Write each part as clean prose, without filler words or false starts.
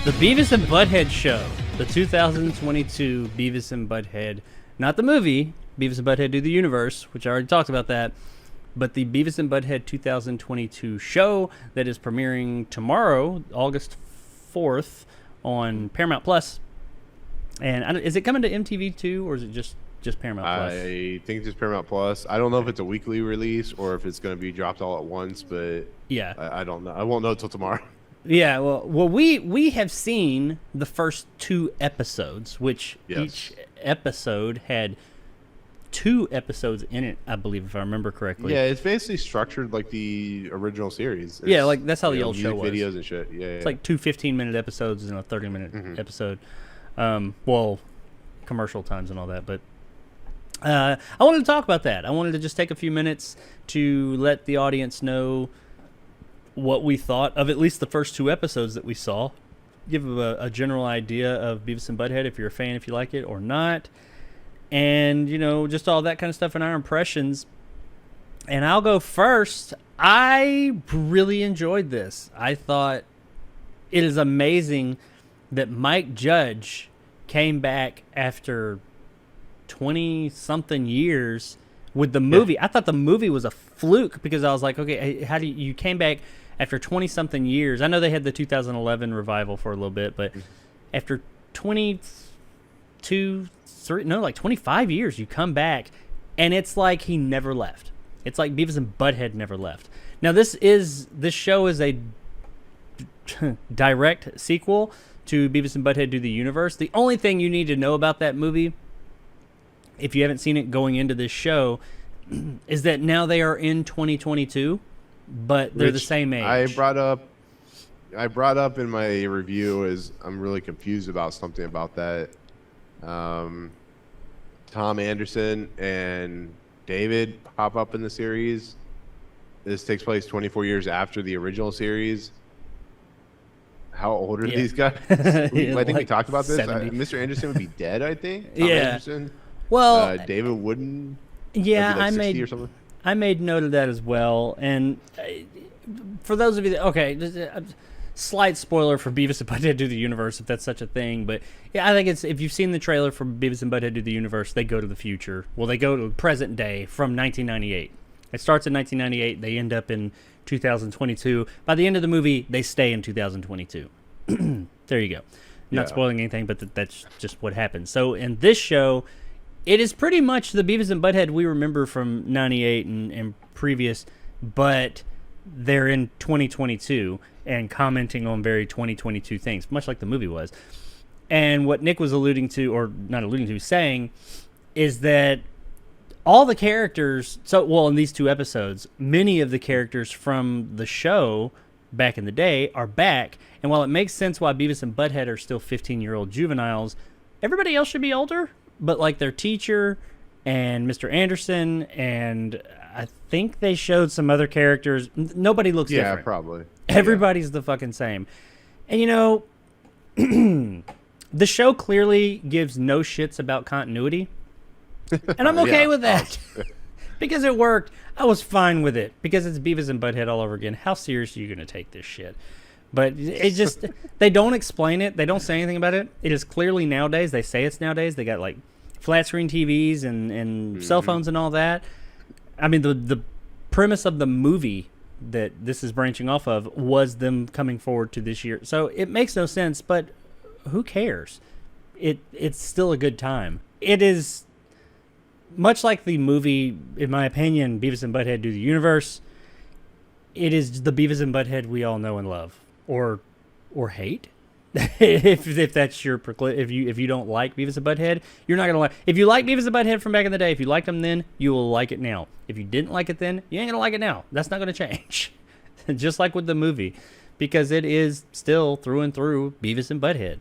The Beavis and Butthead Show, the 2022 Beavis and Butthead, not the movie, Beavis and Butthead Do the Universe, which I already talked about that, but the Beavis and Butthead 2022 show that is premiering tomorrow, August 4th, on Paramount Plus. And is it coming to MTV too, or is it just Paramount Plus? I think it's just Paramount Plus. I don't know if it's a weekly release or if it's going to be dropped all at once, but yeah, I don't know. I won't know until tomorrow. Yeah, well, we have seen the first 2 episodes, which each episode had 2 episodes in it, I believe, if I remember correctly. Yeah, it's basically structured like the original series. Yeah, like that's how the old show was. Videos and shit. Yeah, it's like 2 15-minute episodes and a 30-minute episode. Well, commercial times and all that, but I wanted to talk about that. I wanted to just take a few minutes to let the audience know what we thought of at least the first 2 episodes that we saw. Give a general idea of Beavis and Butthead, if you're a fan, if you like it or not. And, you know, just all that kind of stuff and our impressions. And I'll go first. I really enjoyed this. I thought it is amazing that Mike Judge came back after 20-something years with the movie. Yeah. I thought the movie was a fluke because I was like, okay, how do you came back after 20-something years? I know they had the 2011 revival for a little bit, but after 25 years, you come back, and it's like he never left. It's like Beavis and Butthead never left. Now, this show is a direct sequel to Beavis and Butthead Do the Universe. The only thing you need to know about that movie, if you haven't seen it going into this show, is that now they are in 2022, but they're the same age. I brought up in my review is I'm really confused about something about that. Tom Anderson and David pop up in the series. This takes place 24 years after the original series. How old are these guys? I think we talked about this. Mr. Anderson would be dead, I think. Tom Anderson. Well, David Wooden. Yeah, like 60 or something. I made note of that as well. And for those of you that, slight spoiler for Beavis and Butthead Do the Universe, if that's such a thing. But yeah, I think it's, if you've seen the trailer for Beavis and Butthead Do the Universe, they go to the future. Well, they go to present day from 1998. It starts in 1998. They end up in 2022. By the end of the movie, they stay in 2022. There you go. Not spoiling anything, but that's just what happens. So in this show, it is pretty much the Beavis and Butthead we remember from 98 and previous, but they're in 2022 and commenting on very 2022 things, much like the movie was. And what Nick was alluding to, or not alluding to, saying, is that all the characters, in these 2 episodes, many of the characters from the show back in the day are back. And while it makes sense why Beavis and Butthead are still 15-year-old juveniles, everybody else should be older. But like their teacher and Mr. Anderson, and I think they showed some other characters. Nobody looks different. Yeah, probably. Everybody's the fucking same. And you know, the show clearly gives no shits about continuity. And I'm okay with that. Because it worked. I was fine with it. Because it's Beavis and Butthead all over again. How serious are you going to take this shit? But it just, they don't explain it. They don't say anything about it. It is clearly nowadays. They say it's nowadays. They got like flat screen TVs and cell phones and all that. I mean, the premise of the movie that this is branching off of was them coming forward to this year. So it makes no sense, but who cares? It's still a good time. It is much like the movie, in my opinion, Beavis and Butthead Do the Universe. It is the Beavis and Butthead we all know and love. Or hate, if that's your if you don't like Beavis and Butthead, you're not gonna like. If you like Beavis and Butthead from back in the day, if you liked them then, you will like it now. If you didn't like it then, you ain't gonna like it now. That's not gonna change. Just like with the movie, because it is still through and through Beavis and Butthead.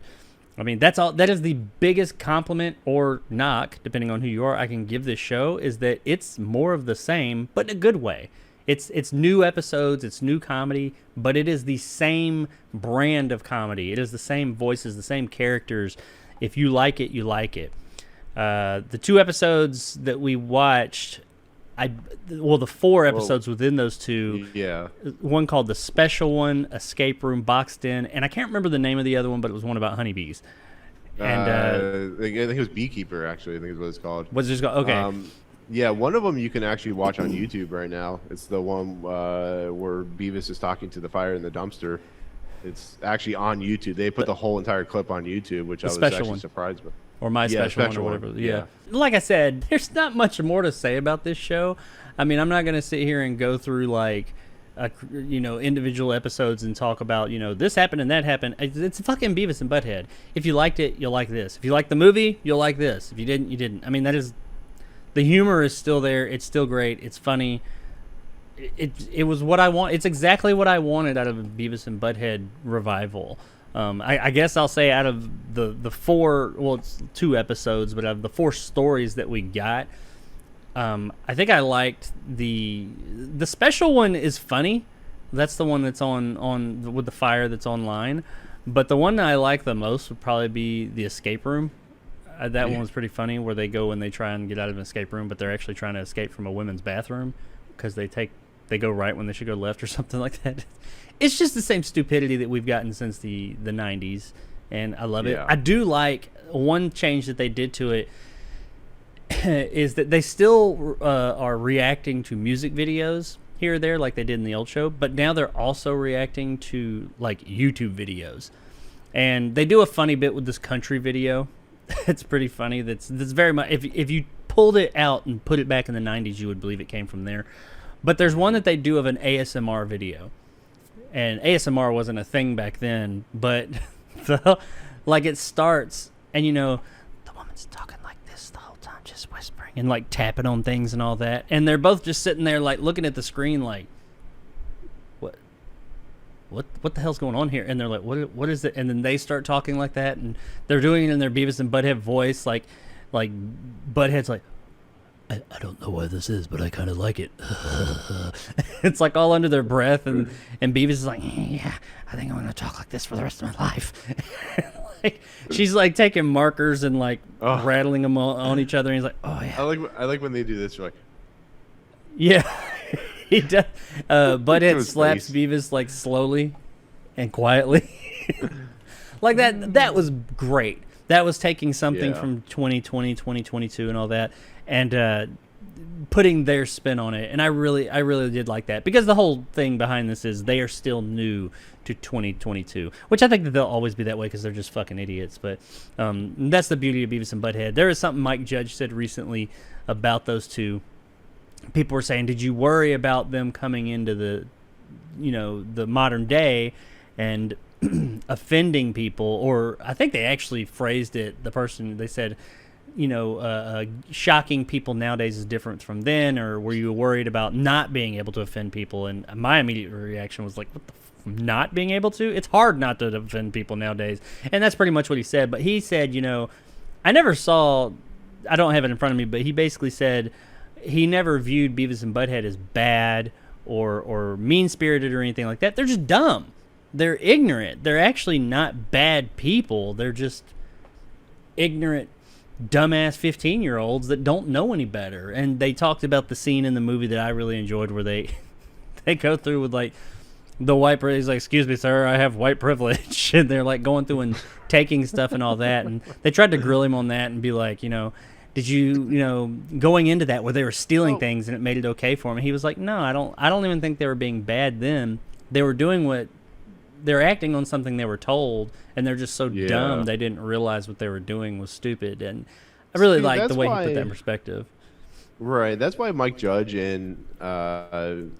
I mean, that's all. That is the biggest compliment or knock, depending on who you are, I can give this show, is that it's more of the same, but in a good way. It's new episodes, it's new comedy, but it is the same brand of comedy. It is the same voices, the same characters. If you like it, you like it. The 2 episodes that we watched, the 4 Well, episodes within those 2, yeah. one called the special one, Escape Room, Boxed In, and I can't remember the name of the other one, but it was one about honeybees. And I think it was Beekeeper, actually. I think is what it's called. was just go okay. Yeah, one of them you can actually watch on YouTube right now. It's the one where Beavis is talking to the fire in the dumpster. It's actually on YouTube. They put the whole entire clip on YouTube, which I was special actually one. surprised by. Or my Yeah, special one or special whatever. one. Yeah. Yeah. Like I said, there's not much more to say about this show. I mean, I'm not going to sit here and go through like, individual episodes and talk about, this happened and that happened. It's fucking Beavis and Butthead. If you liked it, you'll like this. If you liked the movie, you'll like this. If you didn't, you didn't. I mean, the humor is still there. It's still great. It's funny. It was what I want. It's exactly what I wanted out of a Beavis and Butthead revival. I guess I'll say out of the 4, well, it's 2 episodes, but out of the 4 stories that we got, I think I liked the special one is funny. That's the one that's on with the fire that's online. But the one that I like the most would probably be the escape room. That one was pretty funny, where they go and they try and get out of an escape room, but they're actually trying to escape from a women's bathroom because they go right when they should go left or something like that. It's just the same stupidity that we've gotten since the 90s, and I love it. Yeah. I do like one change that they did to it is that they still are reacting to music videos here or there like they did in the old show, but now they're also reacting to like YouTube videos. And they do a funny bit with this country video. It's pretty funny. That's very much, if you pulled it out and put it back in the 90s, you would believe it came from there. But there's one that they do of an ASMR video. And ASMR wasn't a thing back then, but it starts and the woman's talking like this the whole time, just whispering and like tapping on things and all that. And they're both just sitting there like looking at the screen like, what the hell's going on here? And they're like, what is it? And then they start talking like that, and they're doing it in their Beavis and Butthead voice, like Butthead's like, I don't know why this is, but I kind of like it. It's like all under their breath, and Beavis is like, yeah, I think I'm gonna talk like this for the rest of my life. Like she's like taking markers and like rattling them on each other, and he's like, oh yeah. I like when they do this. You're like, yeah. He does. Butthead slaps face. Beavis like slowly and quietly. Like that was great. That was taking something from 2020, 2022 and all that, and putting their spin on it. And I really did like that, because the whole thing behind this is they are still new to 2022, which I think that they'll always be that way because they're just fucking idiots. But that's the beauty of Beavis and Butthead. There is something Mike Judge said recently about those two. People were saying, did you worry about them coming into the modern day and offending people? Or I think they actually phrased it, they said, shocking people nowadays is different from then, or were you worried about not being able to offend people? And my immediate reaction was like, what the not being able to? It's hard not to offend people nowadays. And that's pretty much what he said. But he said, I don't have it in front of me, but he basically said he never viewed Beavis and Butthead as bad or mean-spirited or anything like that. They're just dumb. They're ignorant. They're actually not bad people. They're just ignorant, dumbass 15-year-olds that don't know any better. And they talked about the scene in the movie that I really enjoyed where they go through with like the white privilege. He's like, excuse me, sir, I have white privilege. And they're like going through and taking stuff and all that. And they tried to grill him on that and be like, did you, going into that where they were stealing things and it made it okay for him? And he was like, no, I don't even think they were being bad then. They were doing they're acting on something they were told, and they're just so dumb they didn't realize what they were doing was stupid. And I really like the way he put that in perspective. Right. That's why Mike Judge and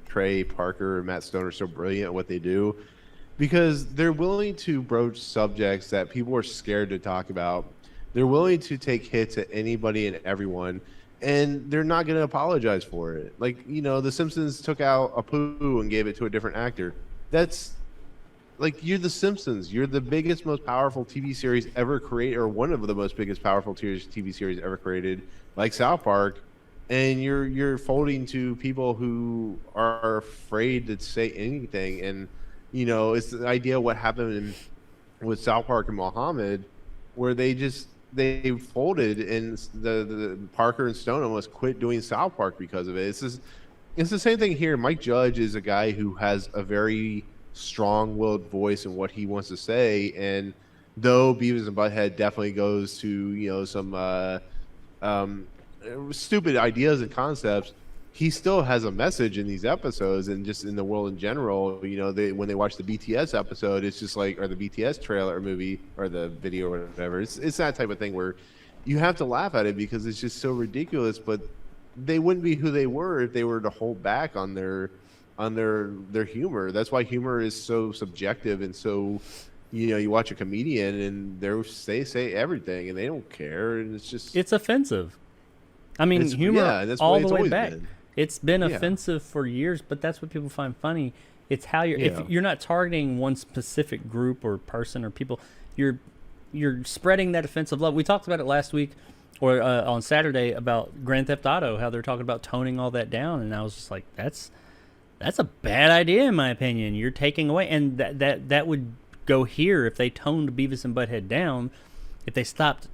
Trey Parker and Matt Stone are so brilliant at what they do, because they're willing to broach subjects that people are scared to talk about. They're willing to take hits at anybody and everyone, and they're not going to apologize for it. Like, The Simpsons took out Apu and gave it to a different actor. That's like, you're The Simpsons. You're the biggest, most powerful TV series ever created, or one of the most biggest, powerful TV series ever created, like South Park, and you're folding to people who are afraid to say anything. And it's the idea of what happened with South Park and Muhammad, where they they folded, and the Parker and Stone almost quit doing South Park because of it. It's the same thing here. Mike Judge is a guy who has a very strong-willed voice in what he wants to say, and though Beavis and Butthead definitely goes to some stupid ideas and concepts, he still has a message in these episodes and just in the world in general. When they watch the BTS episode, it's just like, or the BTS trailer or movie or the video or whatever. It's that type of thing where you have to laugh at it because it's just so ridiculous. But they wouldn't be who they were if they were to hold back on their humor. That's why humor is so subjective and so. You watch a comedian and they say everything and they don't care, and it's offensive. I mean, humor that's all the way back. It's been offensive for years, but that's what people find funny. It's how if you're not targeting one specific group or person or people, you're spreading that offensive love. We talked about it last week or on Saturday about Grand Theft Auto, how they're talking about toning all that down, and I was just like, that's a bad idea in my opinion. You're taking away, and that would go here if they toned Beavis and Butthead down, if they stopped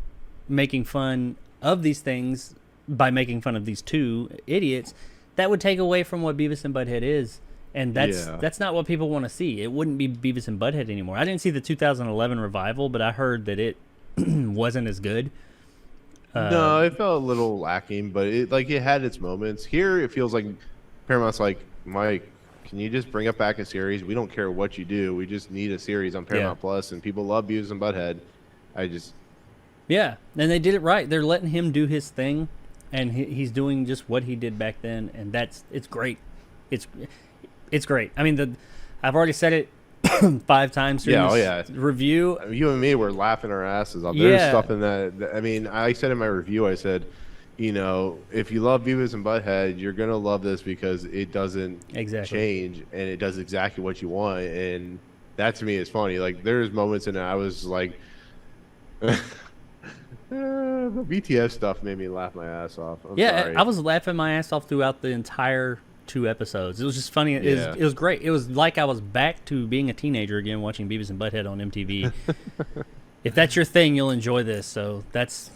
making fun of these things by making fun of these two idiots, that would take away from what Beavis and Butthead is, and that's not what people want to see. It wouldn't be Beavis and Butthead anymore. I didn't see the 2011 revival, but I heard that it wasn't as good. No, it felt a little lacking, but it had its moments. Here, it feels like Paramount's like, Mike, can you just bring up back a series? We don't care what you do. We just need a series on Paramount Plus, and people love Beavis and Butthead. And they did it right. They're letting him do his thing, and he's doing just what he did back then, and it's great. It's great. I mean, I've already said it 5 times through this review. You and me were laughing our asses off. There's stuff in that. I mean, I said in my review, I said, if you love Beavis and Butthead, you're gonna love this because it doesn't change and it does exactly what you want. And that to me is funny. Like, there's moments in it I was like, the BTS stuff made me laugh my ass off. I'm sorry. I was laughing my ass off throughout the entire 2 episodes. It was just funny. It was great. It was like I was back to being a teenager again, watching Beavis and Butthead on MTV. If that's your thing, you'll enjoy this. So that's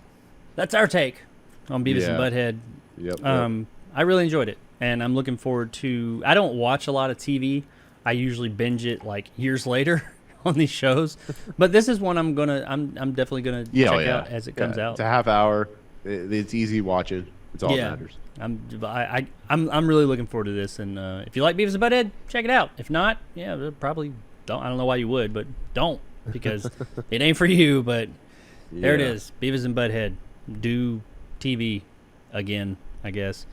our take on Beavis and Butthead. Yep. I really enjoyed it, and I'm looking forward to. I don't watch a lot of TV. I usually binge it like years later on these shows, but this is one I'm definitely gonna check out as it comes out. It's a half hour. It's easy watching. It's all that matters. I'm really looking forward to this, and if you like Beavis and Butthead, check it out. If not, probably don't. I don't know why you would, but don't, because it ain't for you. But there it is, Beavis and Butthead do TV again, I guess.